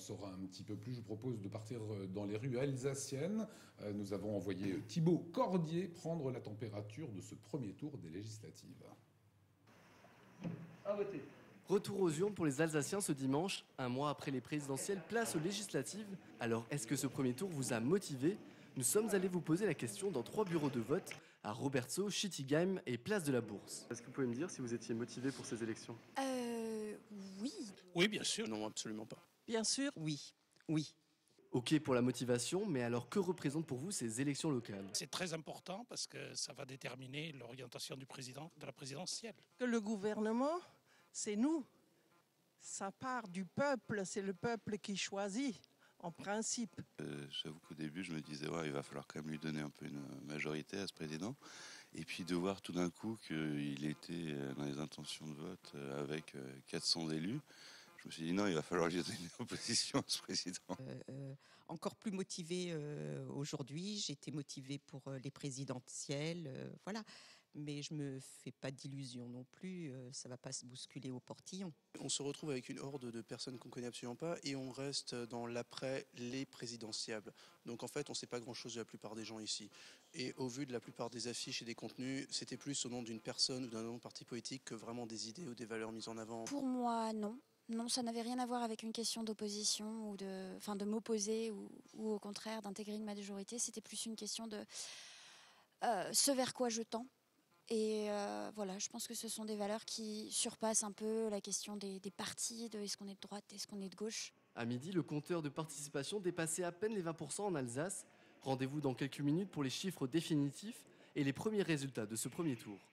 saura un petit peu plus, je vous propose de partir dans les rues alsaciennes. Nous avons envoyé Thibaut Cordier prendre la température de ce premier tour des législatives. À voter. Retour aux urnes pour les Alsaciens ce dimanche, un mois après les présidentielles, place aux législatives. Alors, est-ce que ce premier tour vous a motivé? Nous sommes allés vous poser la question dans 3 bureaux de vote, à Robertsau, Schittigheim et Place de la Bourse. Est-ce que vous pouvez me dire si vous étiez motivé pour ces élections? Oui. Oui, bien sûr. Non, absolument pas. Bien sûr, oui. Oui. Ok pour la motivation, mais alors que représentent pour vous ces élections locales? C'est très important parce que ça va déterminer l'orientation du président de la présidentielle. Que le gouvernement, c'est nous. Ça part du peuple, c'est le peuple qui choisit, en principe. J'avoue qu'au début, je me disais, ouais, il va falloir quand même lui donner un peu une majorité à ce président. Et puis de voir tout d'un coup qu'il était dans les intentions de vote avec 400 élus, je me suis dit, non, il va falloir lui donner une opposition à ce président. Encore plus motivée aujourd'hui. J'étais motivée pour les présidentielles, voilà. Mais je me fais pas d'illusions non plus. Ça va pas se bousculer au portillon. On se retrouve avec une horde de personnes qu'on connaît absolument pas et on reste dans l'après les présidentiables. Donc en fait, on sait pas grand-chose de la plupart des gens ici. Et au vu de la plupart des affiches et des contenus, c'était plus au nom d'une personne ou d'un nom de parti politique que vraiment des idées ou des valeurs mises en avant. Pour moi, non. Non, ça n'avait rien à voir avec une question d'opposition ou de m'opposer ou au contraire d'intégrer une majorité. C'était plus une question de ce vers quoi je tends. Et voilà, je pense que ce sont des valeurs qui surpassent un peu la question des partis, de est-ce qu'on est de droite, est-ce qu'on est de gauche. À midi, le compteur de participation dépassait à peine les 20% en Alsace. Rendez-vous dans quelques minutes pour les chiffres définitifs et les premiers résultats de ce premier tour.